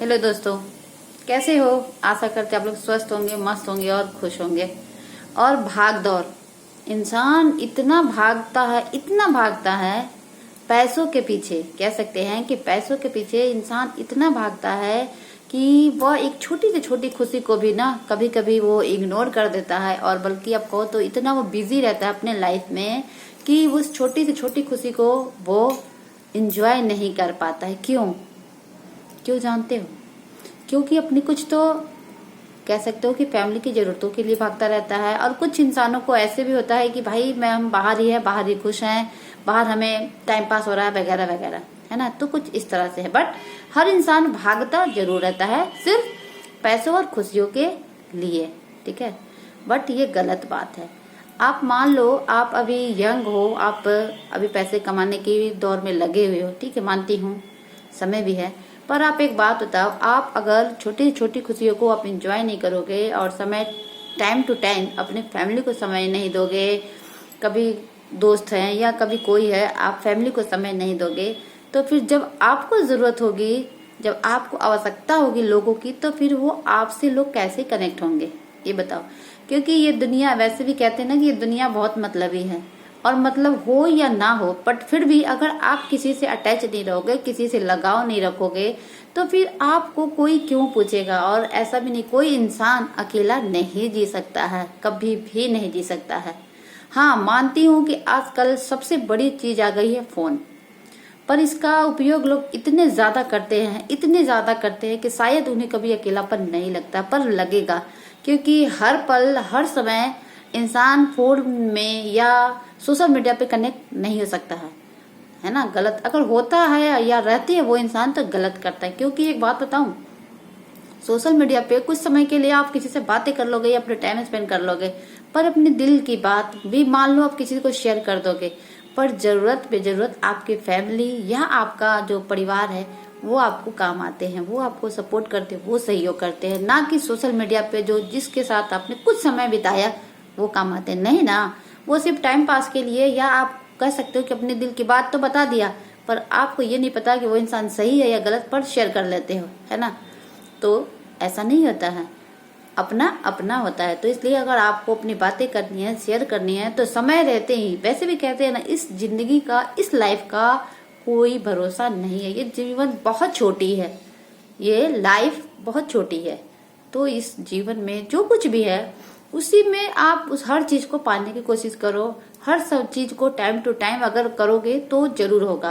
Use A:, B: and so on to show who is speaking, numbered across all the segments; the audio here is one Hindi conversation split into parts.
A: हेलो दोस्तों, कैसे हो? आशा करते आप लोग स्वस्थ होंगे, मस्त होंगे और खुश होंगे। और भाग दौड़, इंसान इतना भागता है पैसों के पीछे। कह सकते हैं कि पैसों के पीछे इंसान इतना भागता है कि वह एक छोटी से छोटी खुशी को भी ना कभी कभी वो इग्नोर कर देता है। और बल्कि आप कहो तो इतना वो बिजी रहता है अपने लाइफ में कि उस छोटी से छोटी खुशी को वो इंजॉय नहीं कर पाता है। क्यों क्यों जानते हो? क्योंकि अपनी कुछ तो कह सकते हो कि फैमिली की जरूरतों के लिए भागता रहता है। और कुछ इंसानों को ऐसे भी होता है कि भाई मैं हम बाहर ही खुश हैं, बाहर हमें टाइम पास हो रहा है वगैरह वगैरह, है ना। तो कुछ इस तरह से है। बट हर इंसान भागता जरूर रहता है सिर्फ पैसों और खुशियों के लिए, ठीक है। बट ये गलत बात है। आप मान लो आप अभी यंग हो, आप अभी पैसे कमाने के दौर में लगे हुए हो, ठीक है, मानती हूँ समय भी है। पर आप एक बात बताओ, आप अगर छोटी छोटी खुशियों को आप इंजॉय नहीं करोगे और समय टाइम टू टाइम अपने फैमिली को समय नहीं दोगे, कभी दोस्त हैं या कभी कोई है, आप फैमिली को समय नहीं दोगे, तो फिर जब आपको जरूरत होगी, जब आपको आवश्यकता होगी लोगों की, तो फिर वो आपसे लोग कैसे कनेक्ट होंगे, ये बताओ। क्योंकि ये दुनिया, वैसे भी कहते हैं ना कि ये दुनिया बहुत मतलबी है। और मतलब हो या ना हो, बट फिर भी अगर आप किसी से अटैच नहीं रहोगे, किसी से लगाव नहीं रखोगे, तो फिर आपको कोई क्यों पूछेगा। और ऐसा भी नहीं, कोई इंसान अकेला नहीं जी सकता है, कभी भी नहीं जी सकता है। हाँ, मानती हूँ कि आजकल सबसे बड़ी चीज आ गई है फोन, पर इसका उपयोग लोग इतने ज्यादा करते हैं कि शायद उन्हें कभी अकेलापन नहीं लगता, पर लगेगा। क्योंकि हर पल हर समय इंसान फोन में या सोशल मीडिया पे कनेक्ट नहीं हो सकता है ना। गलत अगर होता है या रहती है वो इंसान, तो गलत करता है। क्योंकि एक बात बताऊं, सोशल मीडिया पे कुछ समय के लिए आप किसी से बातें कर लोगे या अपने टाइम स्पेंड कर लोगे, पर अपने दिल की बात भी मान लो आप किसी को शेयर कर दोगे। पर जरूरत पे जरूरत आपके फैमिली या आपका जो परिवार है वो आपको काम आते हैं, वो आपको सपोर्ट करते हैं, वो सहयोग करते हैं। ना कि सोशल मीडिया पे जो जिसके साथ आपने कुछ समय बिताया वो काम आते हैं, नहीं ना। वो सिर्फ टाइम पास के लिए, या आप कह सकते हो कि अपने दिल की बात तो बता दिया, पर आपको ये नहीं पता कि वो इंसान सही है या गलत, पर शेयर कर लेते हो, है ना। तो ऐसा नहीं होता है, अपना अपना होता है। तो इसलिए अगर आपको अपनी बातें करनी है, शेयर करनी है, तो समय रहते ही, वैसे भी कहते हैं ना, इस जिंदगी का, इस लाइफ का कोई भरोसा नहीं है। ये जीवन बहुत छोटी है, ये लाइफ बहुत छोटी है। तो इस जीवन में जो कुछ भी है उसी में आप उस हर चीज को पाने की कोशिश करो। हर सब चीज को टाइम टू टाइम अगर करोगे तो जरूर होगा।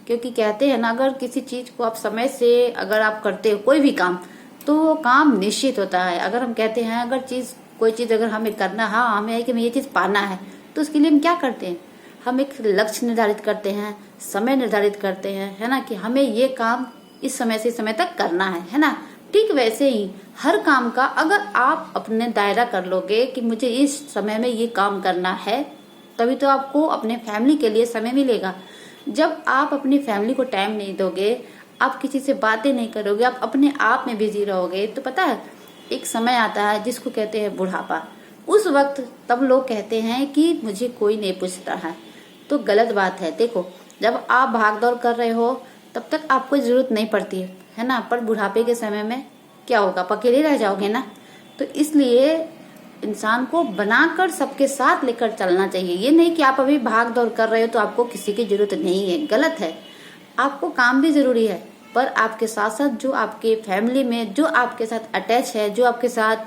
A: क्योंकि कहते हैं ना, अगर किसी चीज को आप समय से अगर आप करते हो कोई भी काम, तो वो काम निश्चित होता है। अगर हम कहते हैं अगर कोई चीज अगर हमें करना, हाँ हमें है कि हमें ये चीज पाना है, तो उसके लिए हम क्या करते हैं, हम एक लक्ष्य निर्धारित करते हैं, समय निर्धारित करते हैं, है ना, कि हमें ये काम इस समय से इस समय तक करना है ना। ठीक वैसे ही हर काम का अगर आप अपने दायरा कर लोगे कि मुझे इस समय में ये काम करना है, तभी तो आपको अपने फैमिली के लिए समय मिलेगा। जब आप अपनी फैमिली को टाइम नहीं दोगे, आप किसी से बातें नहीं करोगे, आप अपने आप में बिजी रहोगे, तो पता है एक समय आता है जिसको कहते हैं बुढ़ापा। उस वक्त तब लोग कहते हैं कि मुझे कोई नहीं पूछता है, तो गलत बात है। देखो, जब आप भाग दौड़ कर रहे हो तब तक आपको जरूरत नहीं पड़ती है ना। पर बुढ़ापे के समय में क्या होगा, आप अकेले रह जाओगे ना। तो इसलिए इंसान को बनाकर सबके साथ लेकर चलना चाहिए। ये नहीं कि आप अभी भाग दौड़ कर रहे हो तो आपको किसी की जरूरत नहीं है, गलत है। आपको काम भी जरूरी है, पर आपके साथ साथ जो आपके फैमिली में जो आपके साथ अटैच है, जो आपके साथ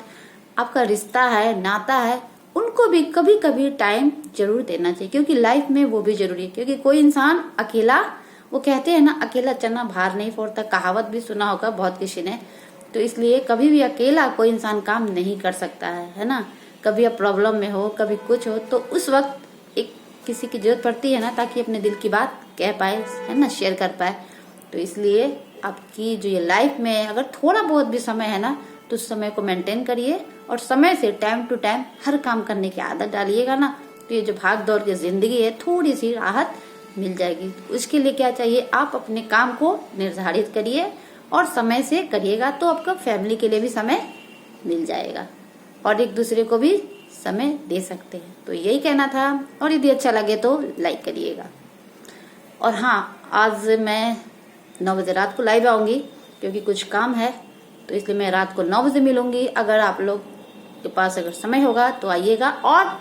A: आपका रिश्ता है, नाता है, उनको भी कभी कभी टाइम जरूर देना चाहिए। क्योंकि लाइफ में वो भी जरूरी है। क्योंकि कोई इंसान अकेला, वो कहते हैं ना, अकेला चना भार नहीं फोड़ता, कहावत भी सुना होगा बहुत किसी ने। तो इसलिए कभी भी अकेला कोई इंसान काम नहीं कर सकता है ना। कभी आप प्रॉब्लम में हो, कभी कुछ हो, तो उस वक्त एक किसी की जरूरत पड़ती है ना, ताकि अपने दिल की बात कह पाए, है ना, शेयर कर पाए। तो इसलिए आपकी जो ये लाइफ में अगर थोड़ा बहुत भी समय है ना, तो उस समय को मेंटेन करिए और समय से टाइम टू टाइम हर काम करने की आदत डालिएगा ना, तो ये जो भाग दौड़ की जिंदगी है थोड़ी सी राहत मिल जाएगी। उसके लिए क्या चाहिए, आप अपने काम को निर्धारित करिए और समय से करिएगा, तो आपका फैमिली के लिए भी समय मिल जाएगा और एक दूसरे को भी समय दे सकते हैं। तो यही कहना था। और यदि अच्छा लगे तो लाइक करिएगा। और हाँ, आज मैं 9 बजे रात को लाइव आऊंगी, क्योंकि कुछ काम है, तो इसलिए मैं रात को 9 बजे मिलूंगी। अगर आप लोग के पास अगर समय होगा तो आइएगा, और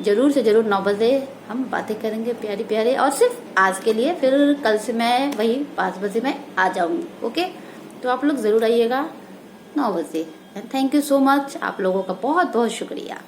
A: जरूर से जरूर 9 बजे हम बातें करेंगे प्यारी प्यारे। और सिर्फ आज के लिए, फिर कल से मैं वही 5 बजे मैं आ जाऊंगी। ओके, तो आप लोग जरूर आइएगा 9 बजे। थैंक यू सो मच, आप लोगों का बहुत बहुत शुक्रिया।